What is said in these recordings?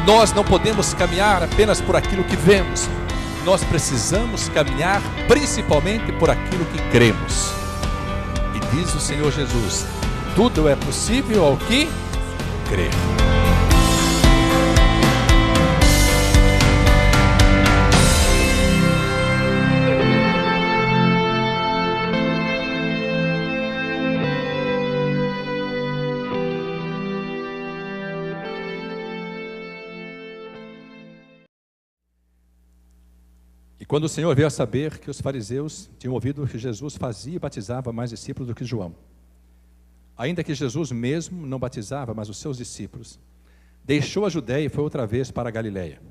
Nós não podemos caminhar apenas por aquilo que vemos. Nós precisamos caminhar principalmente por aquilo que cremos. E diz o Senhor Jesus: tudo é possível ao que crer. E quando o Senhor veio a saber que os fariseus tinham ouvido que Jesus fazia e batizava mais discípulos do que João, ainda que Jesus mesmo não batizava, mas os seus discípulos, deixou a Judéia e foi outra vez para a Galiléia.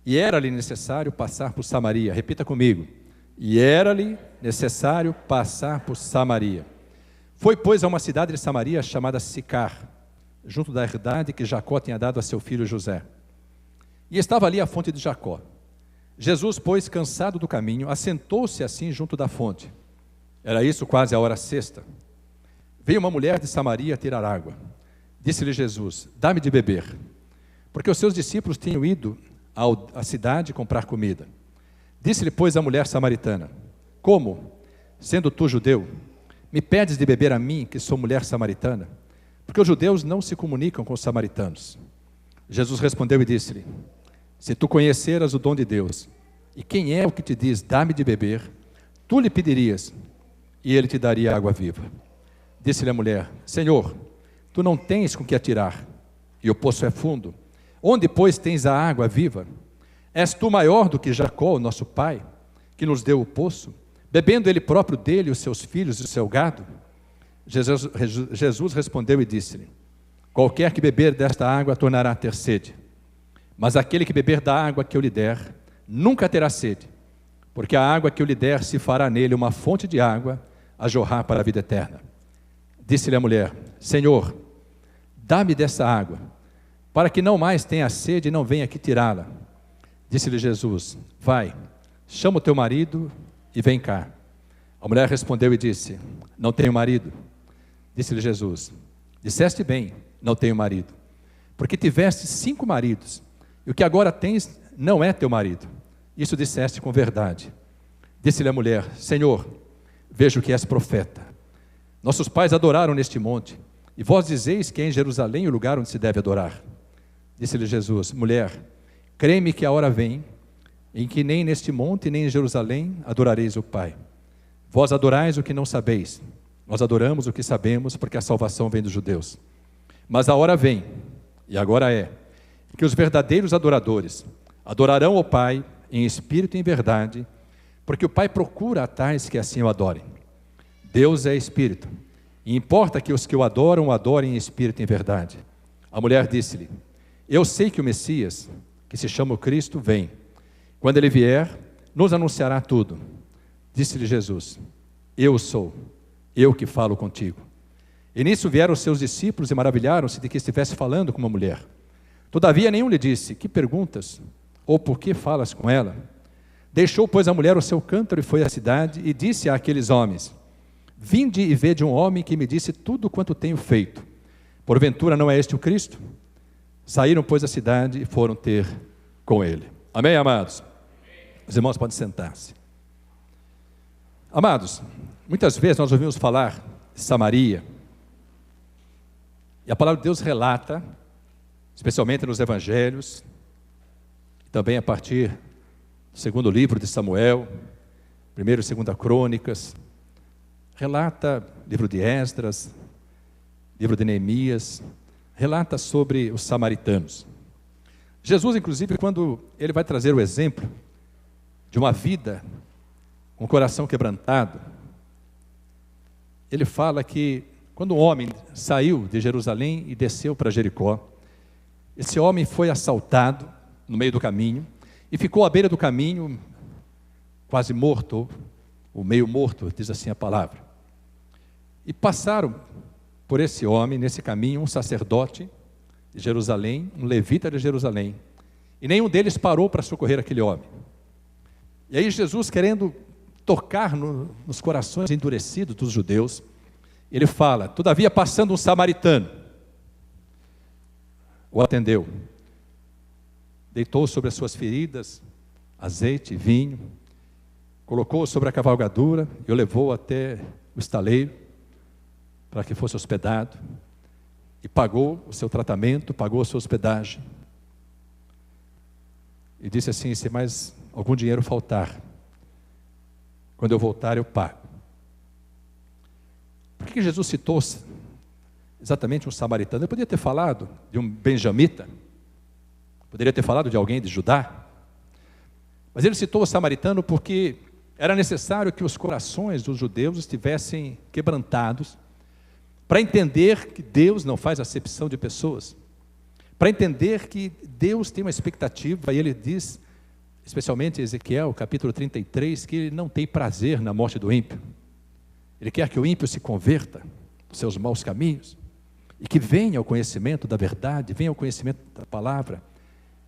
E era-lhe necessário passar por Samaria. Repita comigo. E era-lhe necessário passar por Samaria. Foi, pois, a uma cidade de Samaria chamada Sicar, junto da herdade que Jacó tinha dado a seu filho José. E estava ali a fonte de Jacó. Jesus, pois, cansado do caminho, assentou-se assim junto da fonte. Era isso quase a hora sexta. Veio uma mulher de Samaria tirar água. Disse-lhe Jesus: dá-me de beber. Porque os seus discípulos tinham ido à cidade comprar comida. Disse-lhe, pois, a mulher samaritana: como, sendo tu judeu, me pedes de beber a mim, que sou mulher samaritana? Porque os judeus não se comunicam com os samaritanos. Jesus respondeu e disse-lhe: se tu conheceras o dom de Deus, e quem é o que te diz, dá-me de beber, tu lhe pedirias, e ele te daria água viva. Disse-lhe a mulher: Senhor, tu não tens com que atirar, e o poço é fundo. Onde, pois, tens a água viva? És tu maior do que Jacó, nosso pai, que nos deu o poço, bebendo ele próprio dele, os seus filhos e o seu gado? Jesus respondeu e disse-lhe: qualquer que beber desta água tornará a ter sede. Mas aquele que beber da água que eu lhe der, nunca terá sede, porque a água que eu lhe der se fará nele uma fonte de água a jorrar para a vida eterna. Disse-lhe a mulher: Senhor, dá-me dessa água, para que não mais tenha sede e não venha aqui tirá-la. Disse-lhe Jesus: vai, chama o teu marido e vem cá. A mulher respondeu e disse: não tenho marido. Disse-lhe Jesus: disseste bem, não tenho marido, porque tiveste 5 maridos, e o que agora tens não é teu marido. Isso disseste com verdade. Disse-lhe a mulher: Senhor, vejo que és profeta. Nossos pais adoraram neste monte, e vós dizeis que é em Jerusalém o lugar onde se deve adorar. Disse-lhe Jesus: mulher, crê-me que a hora vem, em que nem neste monte, nem em Jerusalém adorareis o Pai. Vós adorais o que não sabeis, nós adoramos o que sabemos, porque a salvação vem dos judeus. Mas a hora vem, e agora é, que os verdadeiros adoradores adorarão o Pai em espírito e em verdade, porque o Pai procura a tais que assim o adorem. Deus é espírito, e importa que os que o adorem em espírito e em verdade. A mulher disse-lhe: eu sei que o Messias, que se chama o Cristo, vem. Quando ele vier, nos anunciará tudo. Disse-lhe Jesus: eu sou, eu que falo contigo. E nisso vieram os seus discípulos e maravilharam-se de que estivesse falando com uma mulher. Todavia nenhum lhe disse: que perguntas? Ou por que falas com ela? Deixou, pois, a mulher o seu cântaro e foi à cidade e disse àqueles homens: vinde e vede um homem que me disse tudo quanto tenho feito. Porventura não é este o Cristo? Saíram, pois, da cidade e foram ter com ele. Amém, amados? Os irmãos podem sentar-se. Amados, muitas vezes nós ouvimos falar de Samaria, e a palavra de Deus relata, especialmente nos evangelhos, também a partir do segundo livro de Samuel, primeiro e segunda crônicas, relata livro de Esdras, livro de Neemias, relata sobre os samaritanos. Jesus, inclusive, quando ele vai trazer o exemplo de uma vida com o coração quebrantado, ele fala que quando um homem saiu de Jerusalém e desceu para Jericó, esse homem foi assaltado no meio do caminho e ficou à beira do caminho, quase morto, ou meio morto, diz assim a palavra. E passaram por esse homem, nesse caminho, um sacerdote de Jerusalém, um levita de Jerusalém, e nenhum deles parou para socorrer aquele homem. E aí Jesus, querendo tocar nos corações endurecidos dos judeus, ele fala: todavia passando um samaritano, o atendeu. deitou sobre as suas feridas azeite e vinho, colocou sobre a cavalgadura e o levou até o estaleiro para que fosse hospedado, e pagou o seu tratamento, pagou a sua hospedagem. E disse assim: se mais algum dinheiro faltar, quando eu voltar eu pago. Por que Jesus citou exatamente um samaritano? Ele poderia ter falado de um benjamita, poderia ter falado de alguém de Judá, mas ele citou o samaritano porque era necessário que os corações dos judeus estivessem quebrantados, para entender que Deus não faz acepção de pessoas, para entender que Deus tem uma expectativa, e ele diz, especialmente em Ezequiel, capítulo 33, que ele não tem prazer na morte do ímpio. Ele quer que o ímpio se converta dos seus maus caminhos, e que venha ao conhecimento da verdade, venha ao conhecimento da palavra,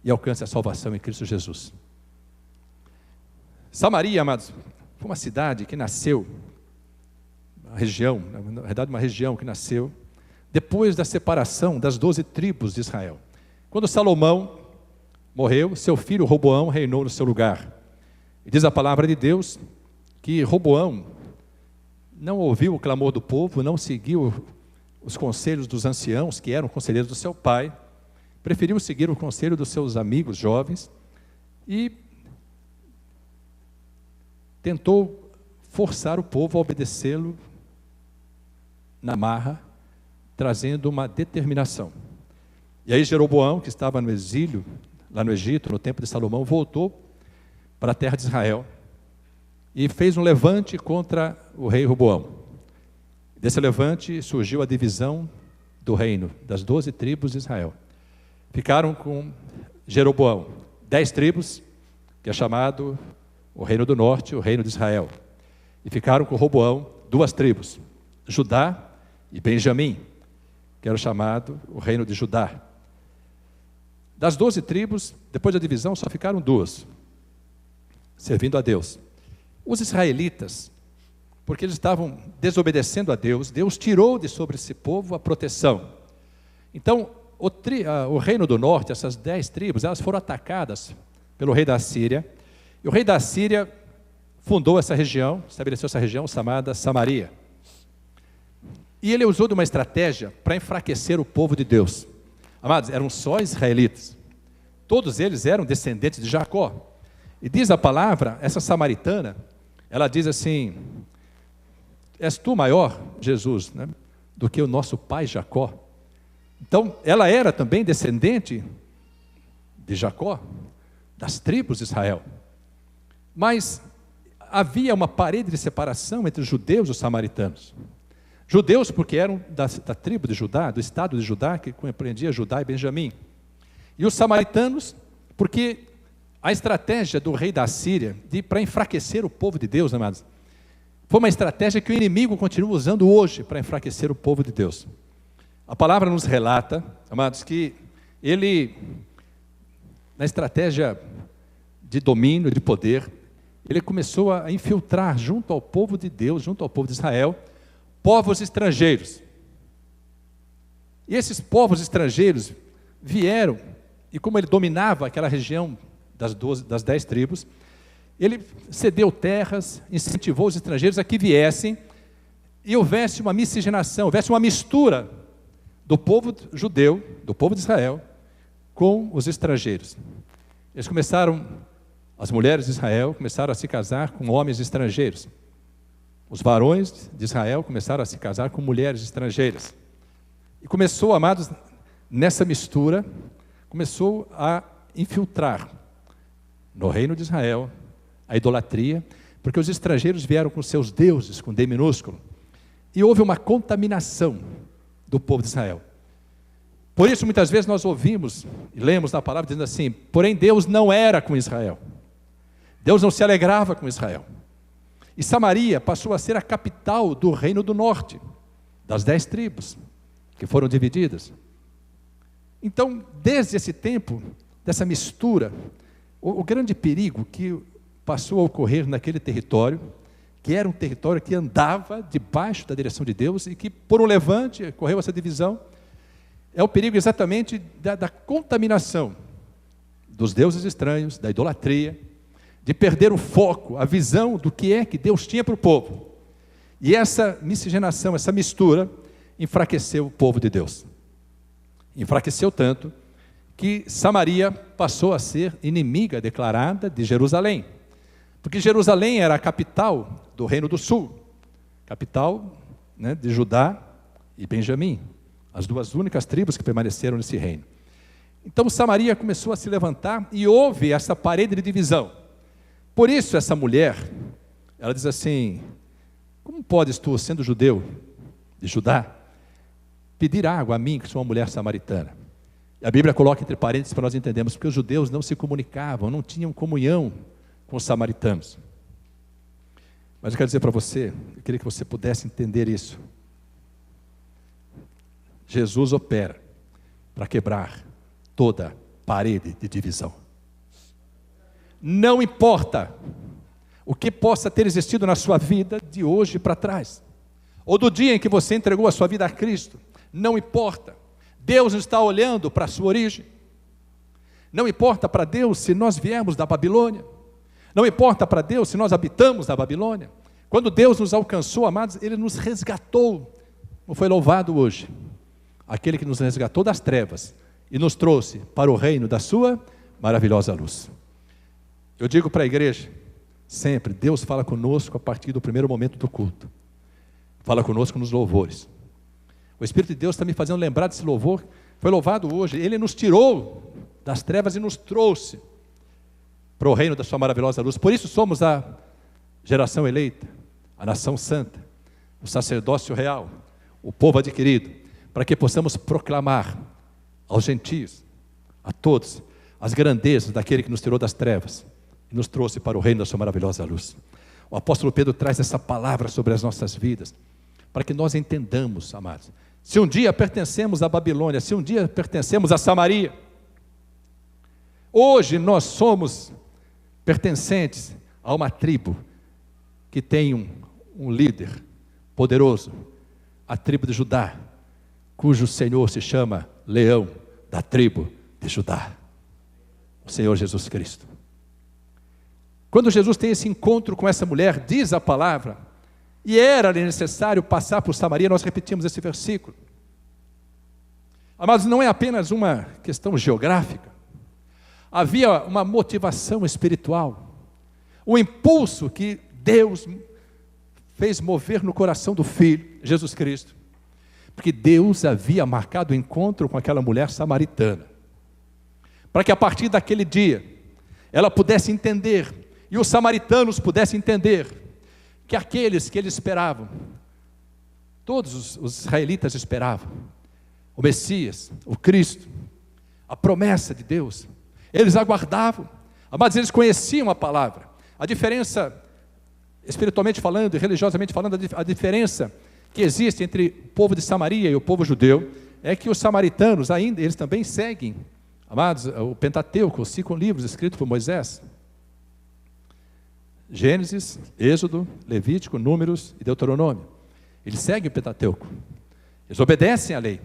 e alcance a salvação em Cristo Jesus. Samaria, amados, foi uma cidade que nasceu, uma região, na verdade uma região que nasceu depois da separação das 12 tribos de Israel. Quando Salomão morreu, seu filho Roboão reinou no seu lugar. E diz a palavra de Deus que Roboão não ouviu o clamor do povo, não seguiu os conselhos dos anciãos, que eram conselheiros do seu pai, preferiu seguir o conselho dos seus amigos jovens e tentou forçar o povo a obedecê-lo na marra, trazendo uma determinação. E aí Jeroboão, que estava no exílio, lá no Egito, no tempo de Salomão, voltou para a terra de Israel e fez um levante contra o rei Roboão. Desse levante surgiu a divisão do reino, das 12 tribos de Israel. Ficaram com Jeroboão 10 tribos, que é chamado o reino do norte, o reino de Israel. E ficaram com Roboão 2 tribos, Judá e Benjamim, que era o chamado o reino de Judá. Das 12 tribos, depois da divisão, só ficaram 2, servindo a Deus. Os israelitas, porque eles estavam desobedecendo a Deus, Deus tirou de sobre esse povo a proteção. Então, o reino do norte, essas 10 tribos, elas foram atacadas pelo rei da Assíria, e o rei da Assíria fundou essa região, estabeleceu essa região chamada Samaria. E ele usou de uma estratégia para enfraquecer o povo de Deus. Amados, eram só israelitas. Todos eles eram descendentes de Jacó. E diz a palavra, essa samaritana, ela diz assim: és tu maior, Jesus, né, do que o nosso pai Jacó? Então, ela era também descendente de Jacó, das tribos de Israel. Mas havia uma parede de separação entre os judeus e os samaritanos. Judeus porque eram da tribo de Judá, do estado de Judá, que compreendia Judá e Benjamim. E os samaritanos, porque a estratégia do rei da Assíria, para enfraquecer o povo de Deus, amados, foi uma estratégia que o inimigo continua usando hoje para enfraquecer o povo de Deus. A palavra nos relata, amados, que ele, na estratégia de domínio, de poder, ele começou a infiltrar junto ao povo de Deus, junto ao povo de Israel, povos estrangeiros. E esses povos estrangeiros vieram, e como ele dominava aquela região das 10 tribos, ele cedeu terras, incentivou os estrangeiros a que viessem, e houvesse uma miscigenação, houvesse uma mistura do povo judeu, do povo de Israel, com os estrangeiros. Eles começaram, as mulheres de Israel começaram a se casar com homens estrangeiros. Os varões de Israel começaram a se casar com mulheres estrangeiras. E começou, amados, nessa mistura, começou a infiltrar no reino de Israel a idolatria, porque os estrangeiros vieram com seus deuses, com D minúsculo, e houve uma contaminação do povo de Israel. Por isso, muitas vezes nós ouvimos e lemos na palavra dizendo assim: porém Deus não era com Israel. Deus não se alegrava com Israel. E Samaria passou a ser a capital do reino do norte, das 10 tribos, que foram divididas. Então, desde esse tempo, dessa mistura, o grande perigo que passou a ocorrer naquele território, que era um território que andava debaixo da direção de Deus, e que por um levante ocorreu essa divisão, é o perigo exatamente da contaminação dos deuses estranhos, da idolatria, de perder o foco, a visão do que é que Deus tinha para o povo. E essa miscigenação, essa mistura, enfraqueceu o povo de Deus. Enfraqueceu tanto que Samaria passou a ser inimiga declarada de Jerusalém. Porque Jerusalém era a capital do Reino do Sul, capital, né, de Judá e Benjamim, as duas únicas tribos que permaneceram nesse reino. Então Samaria começou a se levantar e houve essa parede de divisão. Por isso essa mulher, ela diz assim: como podes tu, sendo judeu, de Judá, pedir água a mim, que sou uma mulher samaritana? E a Bíblia coloca entre parênteses para nós entendermos, porque os judeus não se comunicavam, não tinham comunhão com os samaritanos. Mas eu quero dizer para você, eu queria que você pudesse entender isso. Jesus opera para quebrar toda parede de divisão. Não importa o que possa ter existido na sua vida de hoje para trás, ou do dia em que você entregou a sua vida a Cristo, não importa. Deus está olhando para a sua origem. Não importa para Deus se nós viemos da Babilônia. Não importa para Deus se nós habitamos na Babilônia. Quando Deus nos alcançou, amados, Ele nos resgatou. Não foi louvado hoje aquele que nos resgatou das trevas e nos trouxe para o reino da sua maravilhosa luz. Eu digo para a igreja, sempre, Deus fala conosco a partir do primeiro momento do culto. Fala conosco nos louvores. O Espírito de Deus está me fazendo lembrar desse louvor. Foi louvado hoje. Ele nos tirou das trevas e nos trouxe para o reino da sua maravilhosa luz. Por isso somos a geração eleita, a nação santa, o sacerdócio real, o povo adquirido, para que possamos proclamar aos gentios, a todos, as grandezas daquele que nos tirou das trevas e nos trouxe para o reino da sua maravilhosa luz. O apóstolo Pedro traz essa palavra sobre as nossas vidas, para que nós entendamos, amados. Se um dia pertencemos à Babilônia, se um dia pertencemos a Samaria, hoje nós somos pertencentes a uma tribo que tem um líder poderoso, a tribo de Judá, cujo Senhor se chama Leão da tribo de Judá, o Senhor Jesus Cristo. Quando Jesus tem esse encontro com essa mulher, diz a palavra, e era necessário passar por Samaria, nós repetimos esse versículo. Mas não é apenas uma questão geográfica. Havia uma motivação espiritual, um impulso que Deus fez mover no coração do Filho, Jesus Cristo. Porque Deus havia marcado o encontro com aquela mulher samaritana, para que a partir daquele dia, ela pudesse entender, e os samaritanos pudessem entender, que aqueles que eles esperavam, todos os israelitas esperavam, o Messias, o Cristo, a promessa de Deus, eles aguardavam, mas eles conheciam a palavra. A diferença, espiritualmente falando e religiosamente falando, a diferença que existe entre o povo de Samaria e o povo judeu, é que os samaritanos ainda, eles também seguem, amados, o Pentateuco, os 5 livros escritos por Moisés, Gênesis, Êxodo, Levítico, Números e Deuteronômio. Eles seguem o Pentateuco, eles obedecem à lei.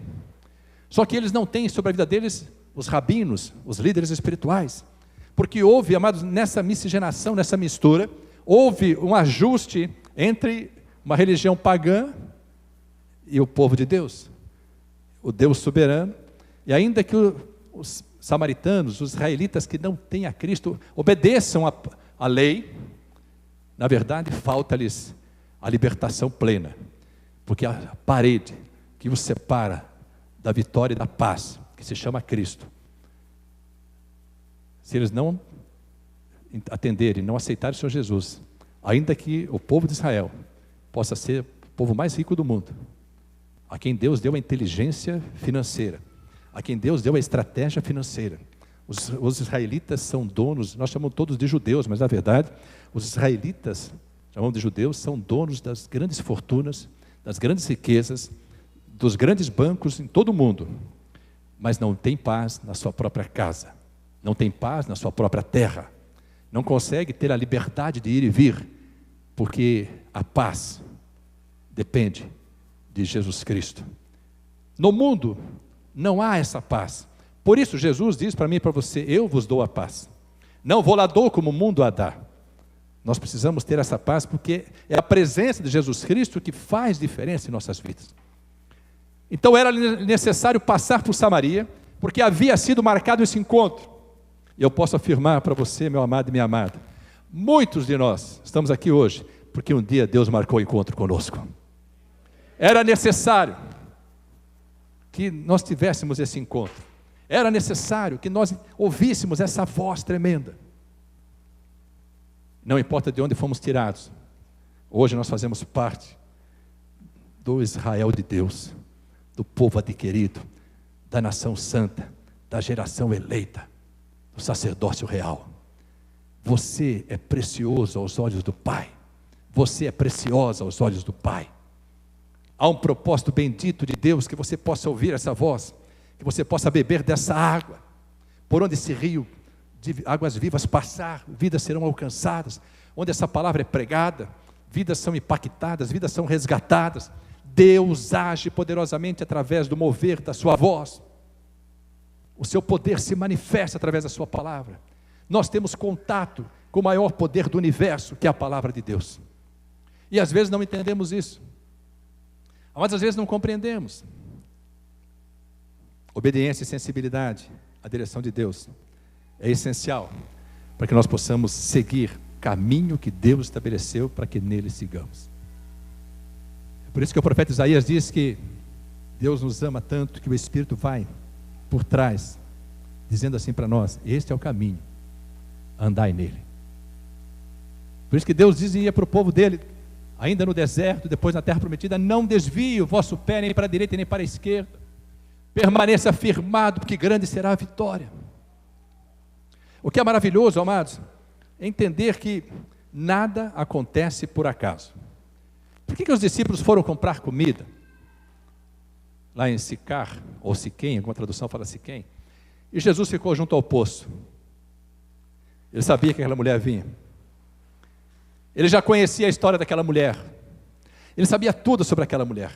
Só que eles não têm sobre a vida deles os rabinos, os líderes espirituais. Porque houve, amados, nessa miscigenação, nessa mistura, houve um ajuste entre uma religião pagã e o povo de Deus, o Deus soberano. E ainda que os samaritanos, os israelitas que não têm a Cristo, obedeçam a lei, na verdade, falta-lhes a libertação plena, porque a parede que os separa da vitória e da paz, que se chama Cristo, se eles não atenderem, não aceitarem o Senhor Jesus, ainda que o povo de Israel possa ser o povo mais rico do mundo, a quem Deus deu a inteligência financeira, a quem Deus deu a estratégia financeira. Os israelitas são donos, nós chamamos todos de judeus, mas na verdade, os israelitas, chamamos de judeus, são donos das grandes fortunas, das grandes riquezas, dos grandes bancos em todo o mundo, mas não tem paz na sua própria casa, não tem paz na sua própria terra, não consegue ter a liberdade de ir e vir, porque a paz depende de Jesus Cristo. No mundo não há essa paz, Por isso Jesus diz para mim e para você: eu vos dou a paz. Não vou lá dou como o mundo a dá. Nós precisamos ter essa paz porque é a presença de Jesus Cristo que faz diferença em nossas vidas. Então era necessário passar por Samaria, porque havia sido marcado esse encontro. E eu posso afirmar para você, meu amado e minha amada, muitos de nós estamos aqui hoje porque um dia Deus marcou o encontro conosco. Era necessário que nós tivéssemos esse encontro. Era necessário que nós ouvíssemos essa voz tremenda. Não importa de onde fomos tirados, hoje nós fazemos parte do Israel de Deus, do povo adquirido, da nação santa, da geração eleita, do sacerdócio real. Você é precioso aos olhos do Pai. Você é preciosa aos olhos do Pai. Há um propósito bendito de Deus, que você possa ouvir essa voz, que você possa beber dessa água, por onde esse rio de águas vivas passar, vidas serão alcançadas, onde essa palavra é pregada, vidas são impactadas, vidas são resgatadas. Deus age poderosamente através do mover da sua voz. O seu poder se manifesta através da sua palavra. Nós temos contato com o maior poder do universo, que é a palavra de Deus. E às vezes não entendemos isso. Mas às vezes não compreendemos. Obediência e sensibilidade à direção de Deus é essencial para que nós possamos seguir o caminho que Deus estabeleceu para que nele sigamos. É por isso que o profeta Isaías diz que Deus nos ama tanto que o Espírito vai por trás, dizendo assim para nós: este é o caminho, andai nele. Por isso que Deus dizia para o povo dele, ainda no deserto, depois na terra prometida: não desvie o vosso pé nem para a direita nem para a esquerda, permaneça firmado, porque grande será a vitória. O que é maravilhoso, amados, é entender que nada acontece por acaso. Por que os discípulos foram comprar comida lá em Sicar, ou Siquém, alguma tradução fala Siquém, e Jesus ficou junto ao poço? Ele sabia que aquela mulher vinha. Ele já conhecia a história daquela mulher. Ele sabia tudo sobre aquela mulher.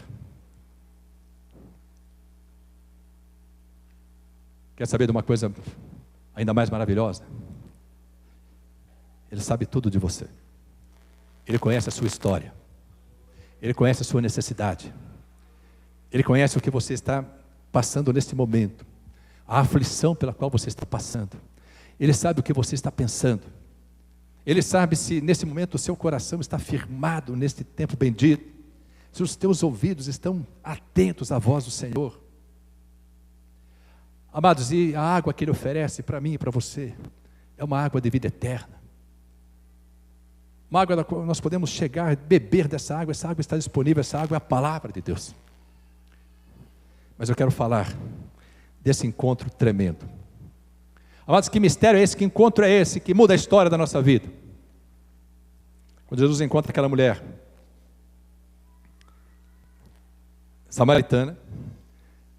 Quer saber de uma coisa ainda mais maravilhosa? Ele sabe tudo de você. Ele conhece a sua história. Ele conhece a sua necessidade. Ele conhece o que você está passando neste momento, a aflição pela qual você está passando. Ele sabe o que você está pensando. Ele sabe se nesse momento o seu coração está firmado neste tempo bendito, se os teus ouvidos estão atentos à voz do Senhor. Amados, e a água que Ele oferece para mim e para você é uma água de vida eterna. Uma água da qual nós podemos chegar, beber dessa água. Essa água está disponível, essa água é a palavra de Deus. Mas eu quero falar desse encontro tremendo. Amados, que mistério é esse, que encontro é esse, que muda a história da nossa vida? Quando Jesus encontra aquela mulher samaritana,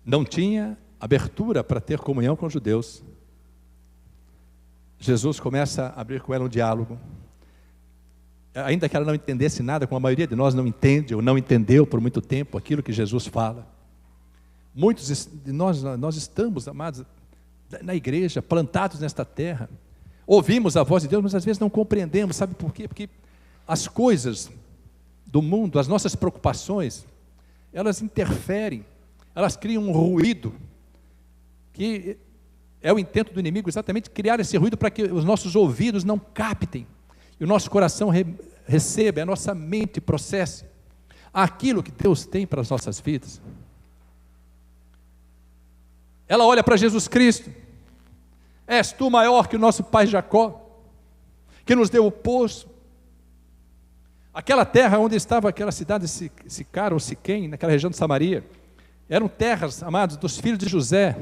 não tinha abertura para ter comunhão com os judeus. Jesus começa a abrir com ela um diálogo. Ainda que ela não entendesse nada, como a maioria de nós não entende, ou não entendeu por muito tempo aquilo que Jesus fala. Muitos de nós estamos, amados, na igreja, plantados nesta terra, ouvimos a voz de Deus, mas às vezes não compreendemos. Sabe por quê? Porque as coisas do mundo, as nossas preocupações, elas interferem, elas criam um ruído, que é o intento do inimigo exatamente criar esse ruído para que os nossos ouvidos não captem, e o nosso coração receba, a nossa mente processe aquilo que Deus tem para as nossas vidas. Ela olha para Jesus Cristo: és tu maior que o nosso pai Jacó, que nos deu o poço? Aquela terra onde estava aquela cidade de Sicar ou Siquém, naquela região de Samaria, eram terras, amados, dos filhos de José,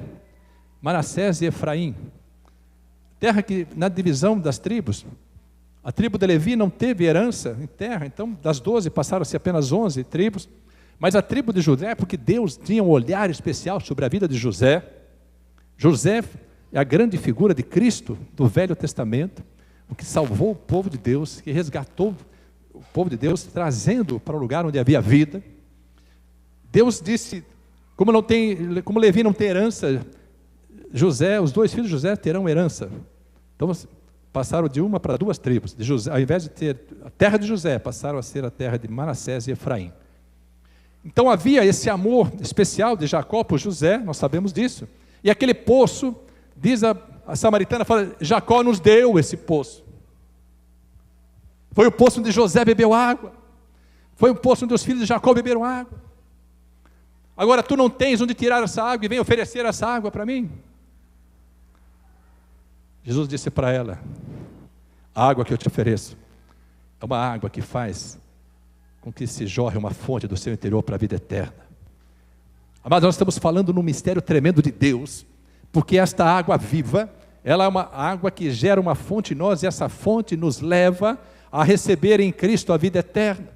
Manassés e Efraim. Terra que, na divisão das tribos, a tribo de Levi não teve herança em terra, então das 12 passaram-se apenas 11 tribos, mas a tribo de José, porque Deus tinha um olhar especial sobre a vida de José. José é a grande figura de Cristo do Velho Testamento, o que salvou o povo de Deus, que resgatou o povo de Deus, trazendo para o lugar onde havia vida. Deus disse, como Levi não tem herança José, os 2 filhos de José terão herança. Então passaram de uma para 2 tribos. De José, ao invés de ter a terra de José, passaram a ser a terra de Manassés e Efraim. Então havia esse amor especial de Jacó por José, nós sabemos disso. E aquele poço, diz a samaritana, fala, Jacó nos deu esse poço. Foi o poço onde José bebeu água. Foi o poço onde os filhos de Jacó beberam água. Agora tu não tens onde tirar essa água e vem oferecer essa água para mim? Jesus disse para ela, a água que eu te ofereço é uma água que faz com que se jorre uma fonte do seu interior para a vida eterna. Mas nós estamos falando num mistério tremendo de Deus, porque esta água viva, ela é uma água que gera uma fonte em nós, e essa fonte nos leva a receber em Cristo a vida eterna.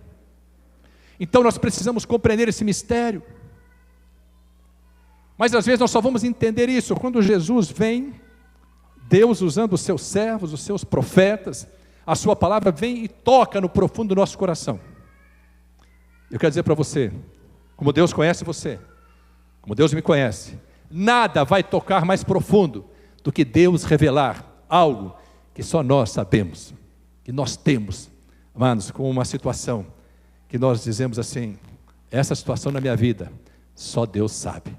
Então nós precisamos compreender esse mistério. Mas às vezes nós só vamos entender isso quando Jesus vem, Deus usando os seus servos, os seus profetas, a sua palavra vem e toca no profundo do nosso coração. Eu quero dizer para você, como Deus conhece você, como Deus me conhece, nada vai tocar mais profundo do que Deus revelar algo que só nós sabemos, que nós temos, amados, com uma situação que nós dizemos assim, essa situação na minha vida, só Deus sabe.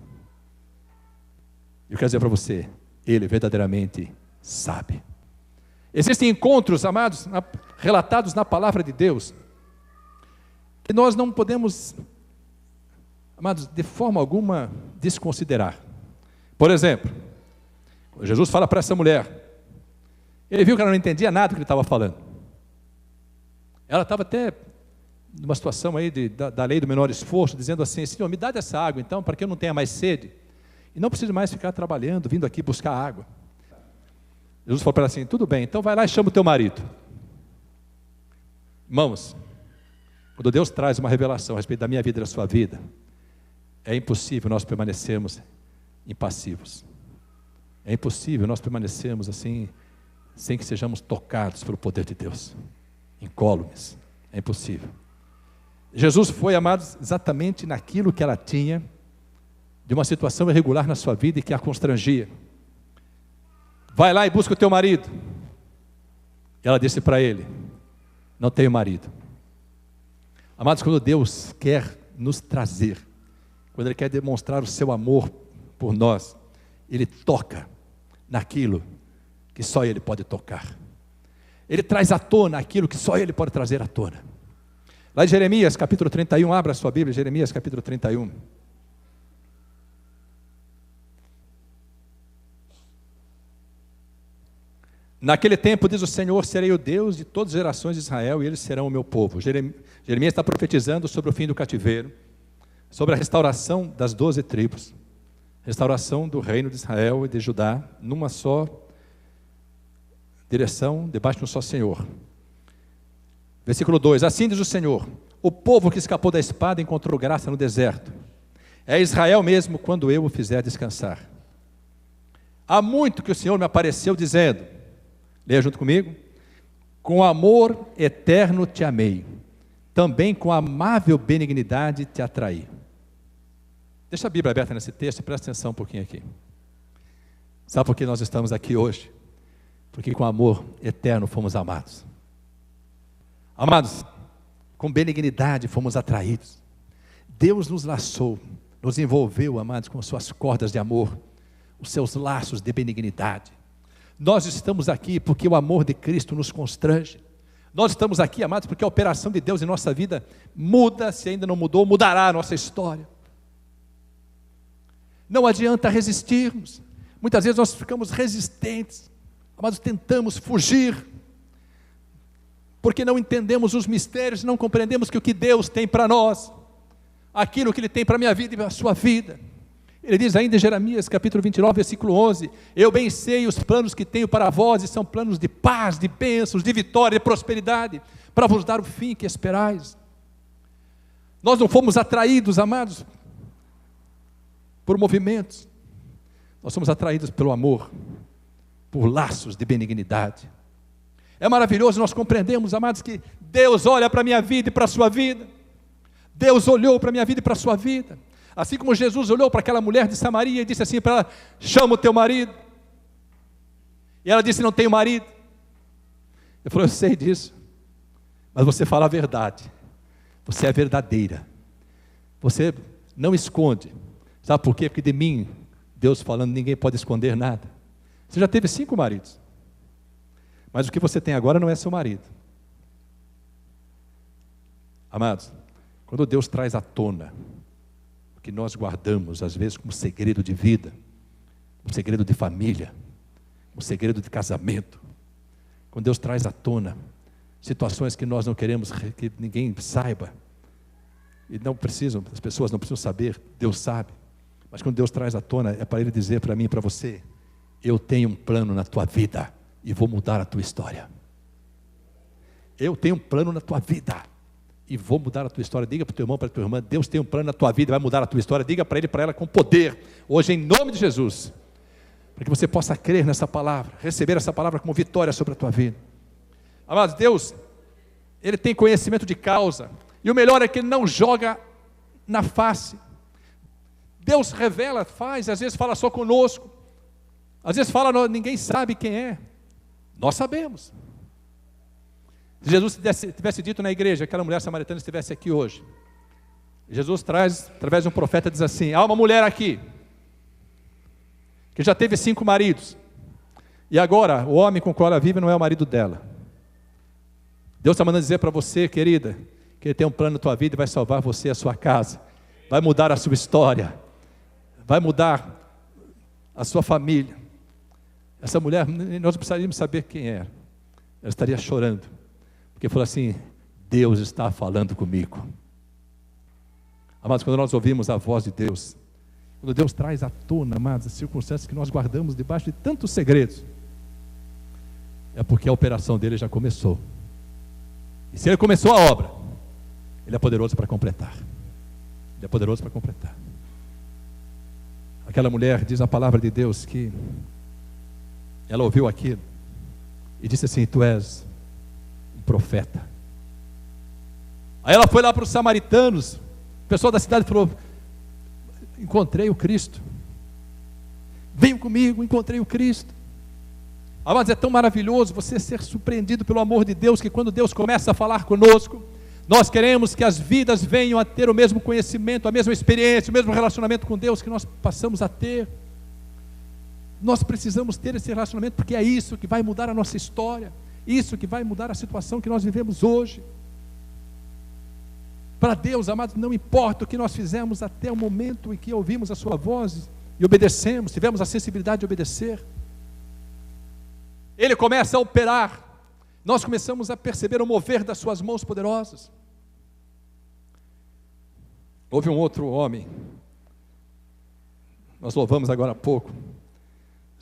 Eu quero dizer para você, Ele verdadeiramente sabe. Existem encontros, amados, relatados na palavra de Deus, que nós não podemos, amados, de forma alguma desconsiderar. Por exemplo, Jesus fala para essa mulher, ele viu que ela não entendia nada do que ele estava falando. Ela estava até numa situação aí da lei do menor esforço, dizendo assim, Senhor, me dá dessa água então, para que eu não tenha mais sede, e não preciso mais ficar trabalhando, vindo aqui buscar água. Jesus falou para ela assim, tudo bem, então vai lá e chama o teu marido. Irmãos, quando Deus traz uma revelação a respeito da minha vida e da sua vida, é impossível nós permanecermos impassivos. É impossível nós permanecermos assim, sem que sejamos tocados pelo poder de Deus, incólumes. É impossível. Jesus foi, amados, exatamente naquilo que ela tinha, de uma situação irregular na sua vida e que a constrangia. Vai lá e busca o teu marido. Ela disse para ele, não tenho marido. Amados, quando Deus quer nos trazer, quando Ele quer demonstrar o seu amor por nós, Ele toca naquilo que só Ele pode tocar. Ele traz à tona aquilo que só Ele pode trazer à tona. Lá em Jeremias capítulo 31, abra a sua Bíblia, Jeremias capítulo 31. Naquele tempo, diz o Senhor, serei o Deus de todas as gerações de Israel, e eles serão o meu povo. Jeremias está profetizando sobre o fim do cativeiro, sobre a restauração das 12 tribos, restauração do reino de Israel e de Judá, numa só direção, debaixo de um só Senhor. Versículo 2, assim diz o Senhor, o povo que escapou da espada encontrou graça no deserto. É Israel mesmo quando eu o fizer descansar. Há muito que o Senhor me apareceu dizendo, leia junto comigo, com amor eterno te amei, também com amável benignidade te atraí. Deixa a Bíblia aberta nesse texto e presta atenção um pouquinho aqui. Sabe por que nós estamos aqui hoje? Porque com amor eterno fomos amados. Amados, com benignidade fomos atraídos. Deus nos laçou, nos envolveu, amados, com suas cordas de amor, os seus laços de benignidade. Nós estamos aqui porque o amor de Cristo nos constrange. Nós estamos aqui, amados, porque a operação de Deus em nossa vida muda, se ainda não mudou, mudará a nossa história. Não adianta resistirmos. Muitas vezes nós ficamos resistentes, amados, tentamos fugir, porque não entendemos os mistérios, não compreendemos que o que Deus tem para nós, aquilo que Ele tem para a minha vida e para a sua vida. Ele diz ainda em Jeremias capítulo 29, versículo 11, eu bem sei os planos que tenho para vós, e são planos de paz, de bênçãos, de vitória, de prosperidade, para vos dar o fim que esperais. Nós não fomos atraídos, amados, por movimentos, nós somos atraídos pelo amor, por laços de benignidade. É maravilhoso nós compreendemos, amados, que Deus olha para a minha vida e para a sua vida. Deus olhou para a minha vida e para a sua vida. Assim como Jesus olhou para aquela mulher de Samaria e disse assim para ela: chama o teu marido. E ela disse: não tenho marido. Ele falou: eu sei disso, mas você fala a verdade, você é verdadeira, você não esconde. Sabe por quê? Porque de mim, Deus falando, ninguém pode esconder nada. Você já teve 5 maridos, mas o que você tem agora não é seu marido. Amados, quando Deus traz à tona o que nós guardamos, às vezes como segredo de vida, um segredo de família, um segredo de casamento, quando Deus traz à tona situações que nós não queremos que ninguém saiba, e não precisam, as pessoas não precisam saber, Deus sabe, mas quando Deus traz à tona, é para Ele dizer para mim e para você: eu tenho um plano na tua vida, e vou mudar a tua história. Eu tenho um plano na tua vida, e vou mudar a tua história. Diga para o teu irmão, para a tua irmã: Deus tem um plano na tua vida, vai mudar a tua história. Diga para ele e para ela com poder, hoje em nome de Jesus, para que você possa crer nessa palavra, receber essa palavra como vitória sobre a tua vida. Amados, Deus, Ele tem conhecimento de causa, e o melhor é que Ele não joga na face. Deus revela, faz, às vezes fala só conosco, às vezes fala, ninguém sabe quem é, nós sabemos. Se Jesus tivesse dito na igreja, aquela mulher samaritana estivesse aqui hoje, Jesus traz, através de um profeta, diz assim: há uma mulher aqui, que já teve 5 maridos, e agora o homem com o qual ela vive não é o marido dela. Deus está mandando dizer para você, querida, que Ele tem um plano na tua vida e vai salvar você e a sua casa, vai mudar a sua história, vai mudar a sua família. Essa mulher, nós precisaríamos saber quem era. Ela estaria chorando, porque falou assim: Deus está falando comigo. Amados, quando nós ouvimos a voz de Deus, quando Deus traz à tona, amados, as circunstâncias que nós guardamos debaixo de tantos segredos, é porque a operação dele já começou. E se Ele começou a obra, Ele é poderoso para completar. Ele é poderoso para completar. Aquela mulher, diz a palavra de Deus, que ela ouviu aquilo e disse assim: tu és um profeta. Aí ela foi lá para os samaritanos, o pessoal da cidade falou: encontrei o Cristo, venham comigo, encontrei o Cristo. Mas é tão maravilhoso você ser surpreendido pelo amor de Deus, que quando Deus começa a falar conosco, nós queremos que as vidas venham a ter o mesmo conhecimento, a mesma experiência, o mesmo relacionamento com Deus que nós passamos a ter. Nós precisamos ter esse relacionamento, porque é isso que vai mudar a nossa história, isso que vai mudar a situação que nós vivemos hoje. Para Deus, amados, não importa o que nós fizemos até o momento em que ouvimos a sua voz e obedecemos, tivemos a sensibilidade de obedecer. Ele começa a operar, nós começamos a perceber o mover das suas mãos poderosas. Houve um outro homem, nós louvamos agora há pouco,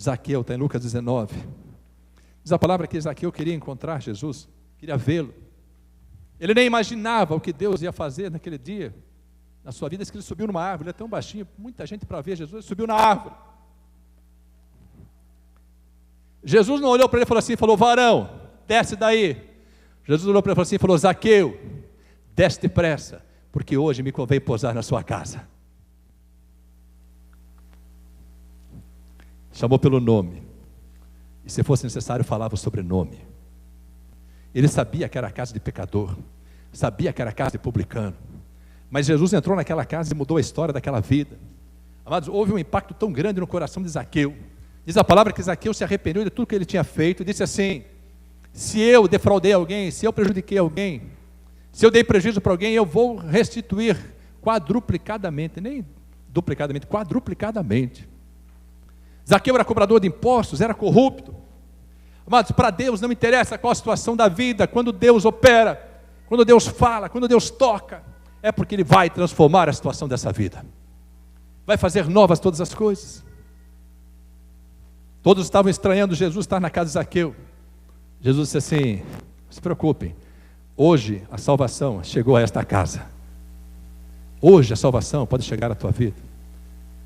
Zaqueu, está em Lucas 19, diz a palavra que Zaqueu queria encontrar Jesus, queria vê-lo. Ele nem imaginava o que Deus ia fazer naquele dia, na sua vida. Diz que ele subiu numa árvore, ele é tão baixinho, muita gente para ver Jesus, ele subiu na árvore. Jesus não olhou para ele e falou assim, falou: varão, desce daí. Jesus olhou para ele e falou assim, falou: Zaqueu, desce depressa, porque hoje me convém pousar na sua casa. Chamou pelo nome, e se fosse necessário falava o sobrenome. Ele sabia que era casa de pecador, sabia que era casa de publicano, mas Jesus entrou naquela casa e mudou a história daquela vida. Amados, houve um impacto tão grande no coração de Zaqueu. Diz a palavra que Zaqueu se arrependeu de tudo que ele tinha feito e disse assim: se eu defraudei alguém, se eu prejudiquei alguém, se eu dei prejuízo para alguém, eu vou restituir quadruplicadamente, nem duplicadamente, quadruplicadamente. Zaqueu era cobrador de impostos, era corrupto. Amados, para Deus não interessa qual a situação da vida, quando Deus opera, quando Deus fala, quando Deus toca, é porque Ele vai transformar a situação dessa vida, vai fazer novas todas as coisas. Todos estavam estranhando Jesus estar na casa de Zaqueu. Jesus disse assim: não se preocupem, hoje a salvação chegou a esta casa, hoje a salvação pode chegar à tua vida,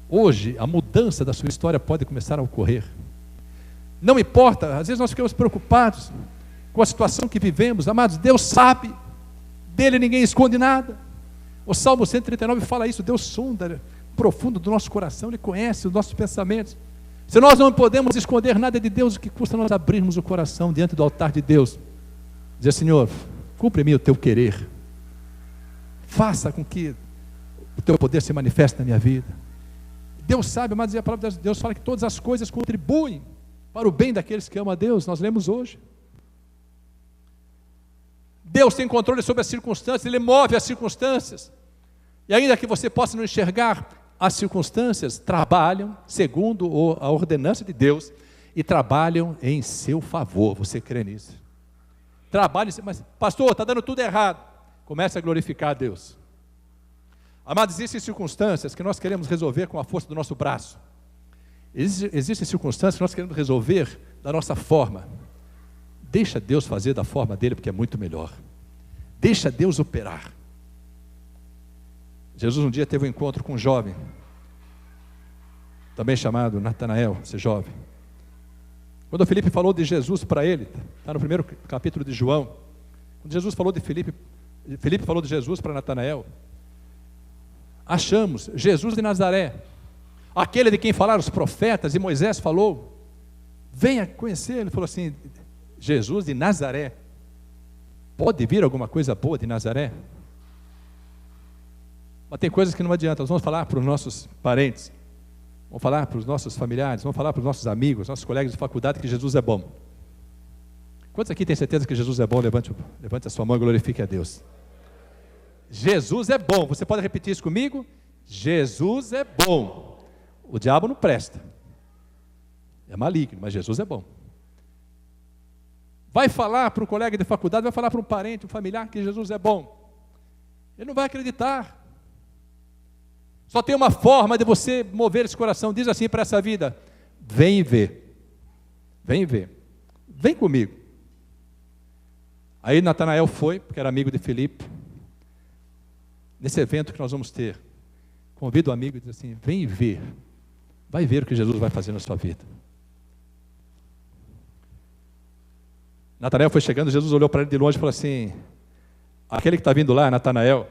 hoje a mudança da sua história pode começar a ocorrer. Não importa, às vezes nós ficamos preocupados com a situação que vivemos. Amados, Deus sabe, dele ninguém esconde nada. O Salmo 139 fala isso, Deus sonda profundo do nosso coração, Ele conhece os nossos pensamentos. Se nós não podemos esconder nada de Deus, o que custa nós abrirmos o coração diante do altar de Deus? Dizer, Senhor, cumpre em mim o teu querer. Faça com que o teu poder se manifeste na minha vida. Deus sabe, mas a palavra de Deus fala que todas as coisas contribuem para o bem daqueles que amam a Deus. Nós lemos hoje. Deus tem controle sobre as circunstâncias, Ele move as circunstâncias. E ainda que você possa não enxergar, as circunstâncias trabalham segundo a ordenança de Deus e trabalham em seu favor. Você crê nisso? Trabalhe, mas pastor, está dando tudo errado. Comece a glorificar a Deus. Amados, existem circunstâncias que nós queremos resolver com a força do nosso braço. Existem circunstâncias que nós queremos resolver da nossa forma. Deixa Deus fazer da forma dele, porque é muito melhor. Deixa Deus operar. Jesus um dia teve um encontro com um jovem, também chamado Natanael, esse jovem. Quando o Filipe falou de Jesus para ele, está no primeiro capítulo de João, quando Jesus falou de Filipe falou de Jesus para Natanael, achamos Jesus de Nazaré, aquele de quem falaram os profetas e Moisés falou, venha conhecer. Ele falou assim, Jesus de Nazaré, pode vir alguma coisa boa de Nazaré? Mas tem coisas que não adianta. Nós vamos falar para os nossos parentes, vamos falar para os nossos familiares, vamos falar para os nossos amigos, nossos colegas de faculdade que Jesus é bom. Quantos aqui têm certeza que Jesus é bom? Levante a sua mão e glorifique a Deus. Jesus é bom. Você pode repetir isso comigo? Jesus é bom. O diabo não presta, é maligno, mas Jesus é bom. Vai falar para um colega de faculdade, vai falar para um parente, um familiar que Jesus é bom. Ele não vai acreditar. Só tem uma forma de você mover esse coração. Diz assim para essa vida: vem e vê. Vem e vê. Vem comigo. Aí Natanael foi, porque era amigo de Filipe. Nesse evento que nós vamos ter, convida o amigo e diz assim: vem e vê. Vai ver o que Jesus vai fazer na sua vida. Natanael foi chegando, Jesus olhou para ele de longe e falou assim: aquele que está vindo lá, Natanael,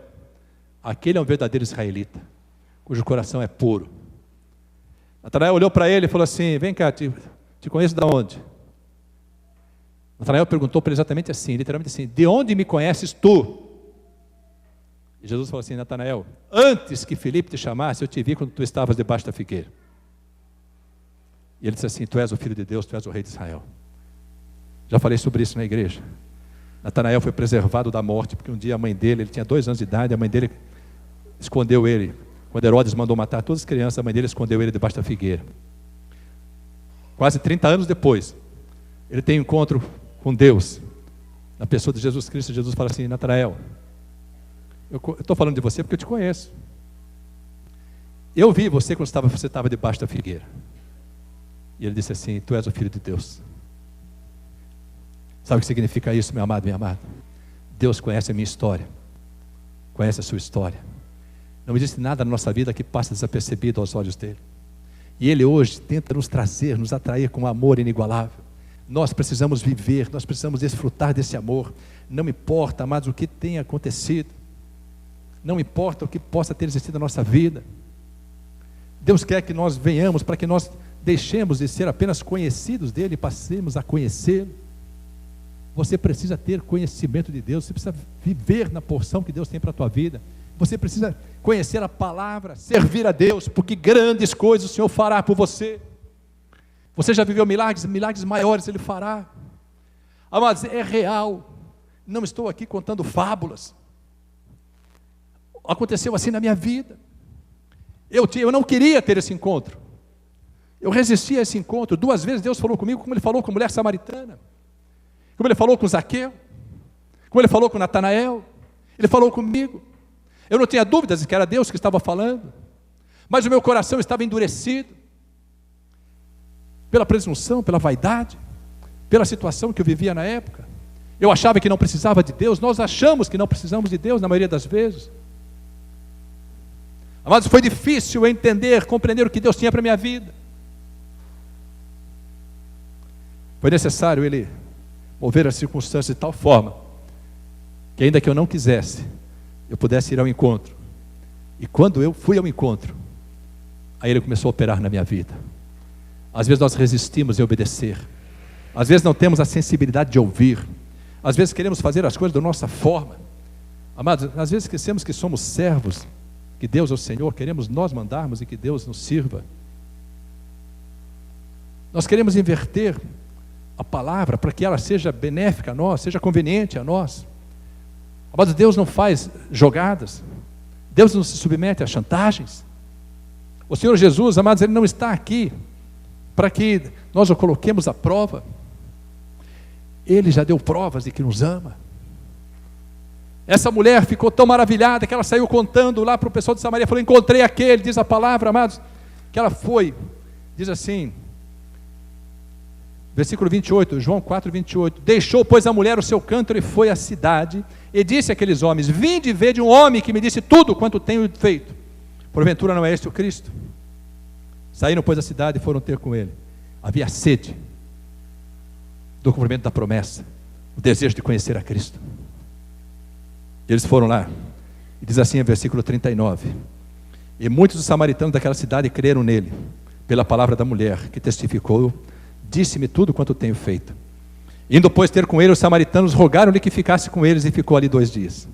aquele é um verdadeiro israelita, cujo coração é puro. Natanael olhou para ele e falou assim: vem cá, te conheço de onde? Natanael perguntou para ele exatamente assim, literalmente assim: de onde me conheces tu? E Jesus falou assim: Natanael, antes que Filipe te chamasse, eu te vi quando tu estavas debaixo da figueira. E ele disse assim: tu és o Filho de Deus, tu és o Rei de Israel. Já falei sobre isso na igreja. Natanael foi preservado da morte, porque um dia a mãe dele, ele tinha 2 anos de idade, a mãe dele escondeu ele. Quando Herodes mandou matar todas as crianças, a mãe dele escondeu ele debaixo da figueira. Quase 30 anos depois, ele tem um encontro com Deus, na pessoa de Jesus Cristo. Jesus fala assim: Natanael, eu estou falando de você porque eu te conheço. Eu vi você quando você estava debaixo da figueira. E ele disse assim: tu és o Filho de Deus. Sabe o que significa isso, meu amado, minha amada? Deus conhece a minha história, conhece a sua história. Não existe nada na nossa vida que passe desapercebido aos olhos dele. E ele hoje tenta nos trazer, nos atrair com um amor inigualável. Nós precisamos viver, nós precisamos desfrutar desse amor. Não importa mais o que tenha acontecido, não importa o que possa ter existido na nossa vida. Deus quer que nós venhamos para que nós deixemos de ser apenas conhecidos dele e passemos a conhecê-lo. Você precisa ter conhecimento de Deus, você precisa viver na porção que Deus tem para a tua vida. Você precisa conhecer a palavra, servir a Deus, porque grandes coisas o Senhor fará por você. Você já viveu milagres, milagres maiores Ele fará. Mas é real, não estou aqui contando fábulas. Aconteceu assim na minha vida. Eu não queria ter esse encontro. Eu resisti a esse encontro. 2 vezes Deus falou comigo, como Ele falou com a mulher samaritana, como Ele falou com Zaqueu, como Ele falou com Natanael. Ele falou comigo. Eu não tinha dúvidas de que era Deus que estava falando, mas o meu coração estava endurecido pela presunção, pela vaidade, pela situação que eu vivia na época. Eu achava que não precisava de Deus. Nós achamos que não precisamos de Deus na maioria das vezes. Mas foi difícil entender, compreender o que Deus tinha para a minha vida. Foi necessário Ele mover as circunstâncias de tal forma que, ainda que eu não quisesse, eu pudesse ir ao encontro E quando eu fui ao encontro, aí Ele começou a operar na minha vida. Às vezes nós resistimos em obedecer. Às vezes não temos a sensibilidade de ouvir. Às vezes queremos fazer as coisas da nossa forma. Amados, às vezes esquecemos que somos servos, que Deus é o Senhor, queremos nós mandarmos e que Deus nos sirva. Nós queremos inverter a palavra para que ela seja benéfica a nós, seja conveniente a nós. Amados, Deus não faz jogadas. Deus não se submete a chantagens. O Senhor Jesus, amados, Ele não está aqui para que nós o coloquemos à prova. Ele já deu provas de que nos ama. Essa mulher ficou tão maravilhada que ela saiu contando lá para o pessoal de Samaria, falou, encontrei aquele, diz a palavra, amados, que ela foi, diz assim, versículo 28, João 4, 28, deixou, pois, a mulher o seu cântaro e foi à cidade, e disse àqueles homens, vinde ver de um homem que me disse tudo quanto tenho feito, porventura não é este o Cristo? Saíram, pois, da cidade e foram ter com ele. Havia sede do cumprimento da promessa, o desejo de conhecer a Cristo. Eles foram lá, e diz assim em versículo 39, e muitos dos samaritanos daquela cidade creram nele, pela palavra da mulher, que testificou, disse-me tudo quanto tenho feito. Indo, pois, ter com ele, os samaritanos rogaram-lhe que ficasse com eles, e ficou ali 2 dias.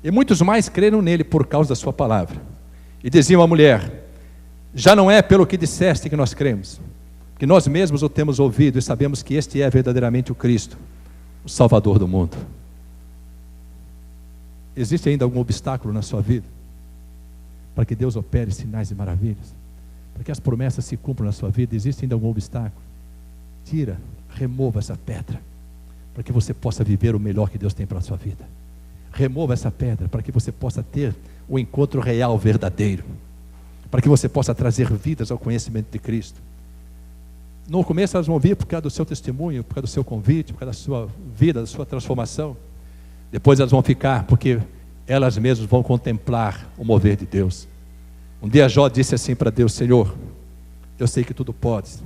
E muitos mais creram nele por causa da sua palavra. E diziam à mulher, já não é pelo que disseste que nós cremos, que nós mesmos o temos ouvido e sabemos que este é verdadeiramente o Cristo, o Salvador do mundo. Existe ainda algum obstáculo na sua vida para que Deus opere sinais e maravilhas? Para que as promessas se cumpram na sua vida? Existe ainda algum obstáculo? Tira, remova essa pedra, para que você possa viver o melhor que Deus tem para a sua vida. Remova essa pedra, para que você possa ter o encontro real, verdadeiro, para que você possa trazer vidas ao conhecimento de Cristo. No começo elas vão vir por causa do seu testemunho, por causa do seu convite, por causa da sua vida, da sua transformação. Depois elas vão ficar, porque elas mesmas vão contemplar o mover de Deus. Um dia Jó disse assim para Deus, Senhor, eu sei que tudo podes,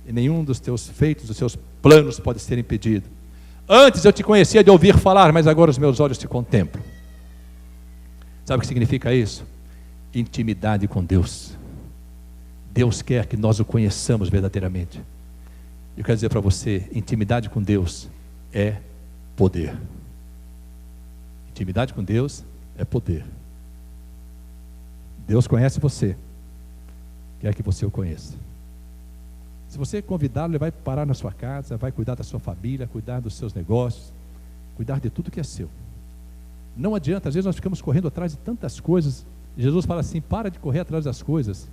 e nenhum dos teus feitos, dos seus planos pode ser impedido. Antes eu te conhecia de ouvir falar, mas agora os meus olhos te contemplam. Sabe o que significa isso? Intimidade com Deus. Deus quer que nós o conheçamos verdadeiramente. Eu quero dizer para você, intimidade com Deus é poder. Intimidade com Deus é poder. Deus conhece você, quer que você o conheça. Se você convidá-lo, ele vai parar na sua casa, vai cuidar da sua família, cuidar dos seus negócios, cuidar de tudo que é seu. Não adianta, às vezes nós ficamos correndo atrás de tantas coisas. Jesus fala assim, para de correr atrás das coisas,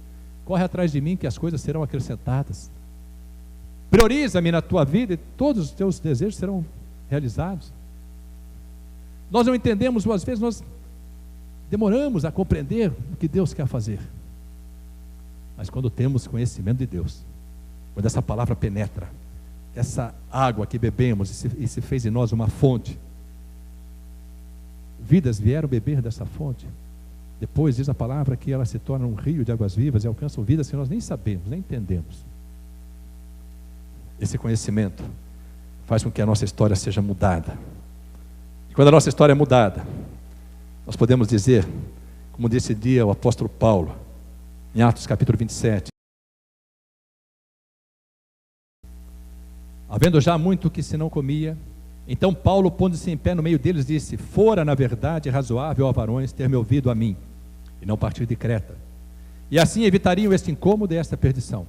corre atrás de mim que as coisas serão acrescentadas. Prioriza-me na tua vida e todos os teus desejos serão realizados. Nós não entendemos, ou às vezes nós demoramos a compreender o que Deus quer fazer. Mas quando temos conhecimento de Deus, quando essa palavra penetra, essa água que bebemos e se fez em nós uma fonte, vidas vieram beber dessa fonte. Depois diz a palavra que ela se torna um rio de águas vivas e alcançam vidas que nós nem sabemos, nem entendemos. Esse conhecimento faz com que a nossa história seja mudada. E quando a nossa história é mudada, nós podemos dizer, como disse dia o apóstolo Paulo, em Atos capítulo 27, havendo já muito que se não comia, então Paulo, pondo-se em pé no meio deles, disse, fora na verdade razoável, ó varões, ter-me ouvido a mim, e não partir de Creta, e assim evitariam este incômodo e esta perdição.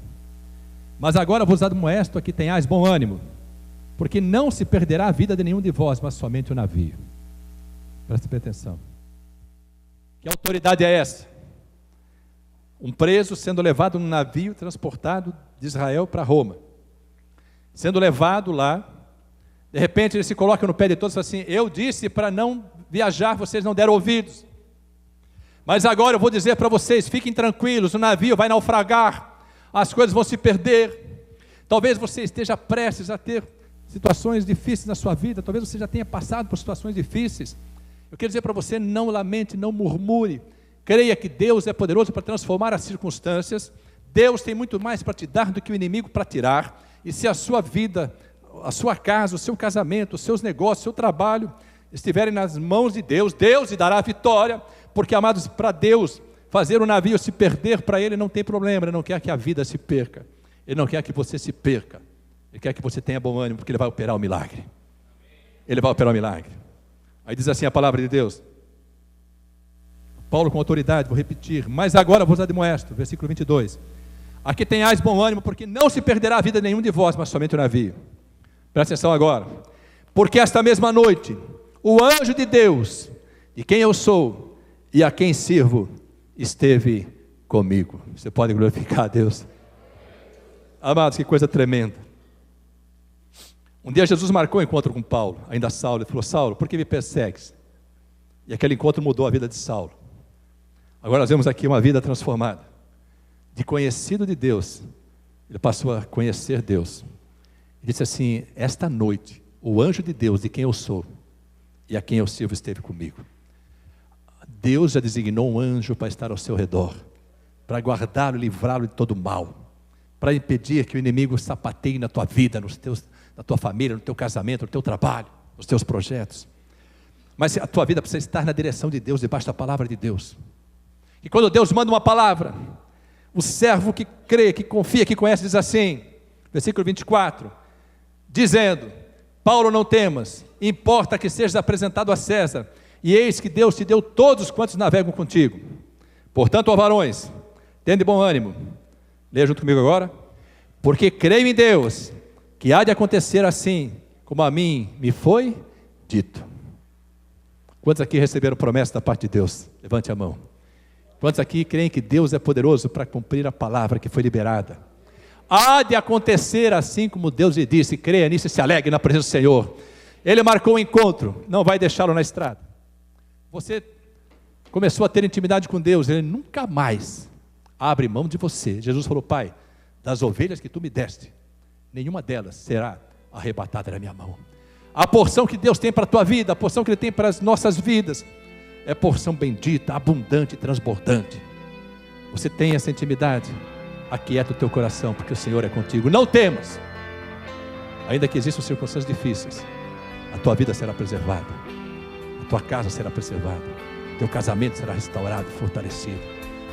Mas agora vos admoesto a que tenhais bom ânimo, porque não se perderá a vida de nenhum de vós, mas somente o navio. Preste bem atenção. Que autoridade é essa? Um preso sendo levado num navio transportado de Israel para Roma. Sendo levado lá, de repente ele se coloca no pé de todos e fala assim, eu disse para não viajar, vocês não deram ouvidos. Mas agora eu vou dizer para vocês, fiquem tranquilos, o navio vai naufragar, as coisas vão se perder. Talvez você esteja prestes a ter situações difíceis na sua vida, talvez você já tenha passado por situações difíceis. Eu quero dizer para você, não lamente, não murmure, creia que Deus é poderoso para transformar as circunstâncias. Deus tem muito mais para te dar do que o inimigo para tirar. E se a sua vida, a sua casa, o seu casamento, os seus negócios, o seu trabalho estiverem nas mãos de Deus, Deus lhe dará a vitória. Porque, amados, para Deus, fazer o navio se perder, para Ele não tem problema. Ele não quer que a vida se perca. Ele não quer que você se perca. Ele quer que você tenha bom ânimo, porque Ele vai operar o milagre. Ele vai operar o milagre. Aí diz assim a palavra de Deus. Paulo com autoridade, vou repetir. Mas agora vos admoesto, versículo 22. Aqui tenhais bom ânimo, porque não se perderá a vida de nenhum de vós, mas somente o navio. Presta atenção agora. Porque esta mesma noite, o anjo de Deus, de quem eu sou e a quem sirvo, esteve comigo. Você pode glorificar a Deus. Amados, que coisa tremenda. Um dia Jesus marcou um encontro com Paulo, ainda Saulo. Ele falou: Saulo, por que me persegues? E aquele encontro mudou a vida de Saulo. Agora nós vemos aqui uma vida transformada. De conhecido de Deus, ele passou a conhecer Deus. Ele disse assim: esta noite, o anjo de Deus, de quem eu sou e a quem eu sirvo, esteve comigo. Deus já designou um anjo para estar ao seu redor, para guardá-lo e livrá-lo de todo mal, para impedir que o inimigo sapateie na tua vida, na tua família, no teu casamento, no teu trabalho, nos teus projetos. Mas a tua vida precisa estar na direção de Deus, debaixo da palavra de Deus. E quando Deus manda uma palavra, o servo que crê, que confia, que conhece, diz assim, versículo 24, dizendo: Paulo, não temas, importa que sejas apresentado a César, e eis que Deus te deu todos quantos navegam contigo. Portanto, ó varões, tende bom ânimo. Leia junto comigo agora. Porque creio em Deus, que há de acontecer assim, como a mim me foi dito. Quantos aqui receberam promessa da parte de Deus? Levante a mão. Quantos aqui creem que Deus é poderoso para cumprir a palavra que foi liberada? Há de acontecer assim como Deus lhe disse. Creia nisso e se alegre na presença do Senhor. Ele marcou um encontro, não vai deixá-lo na estrada. Você começou a ter intimidade com Deus, Ele nunca mais abre mão de você. Jesus falou: Pai, das ovelhas que tu me deste, nenhuma delas será arrebatada da minha mão. A porção que Deus tem para a tua vida, a porção que Ele tem para as nossas vidas, é porção bendita, abundante, transbordante. Você tem essa intimidade? Aquieta o teu coração, porque o Senhor é contigo. Não temas, ainda que existam circunstâncias difíceis, a tua vida será preservada, a tua casa será preservada, o teu casamento será restaurado e fortalecido,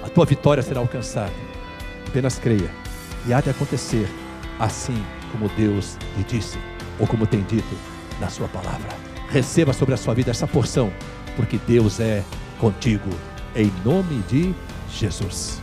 a tua vitória será alcançada. Apenas creia, e há de acontecer assim como Deus lhe disse, ou como tem dito na sua palavra. Receba sobre a sua vida essa porção, porque Deus é contigo, em nome de Jesus.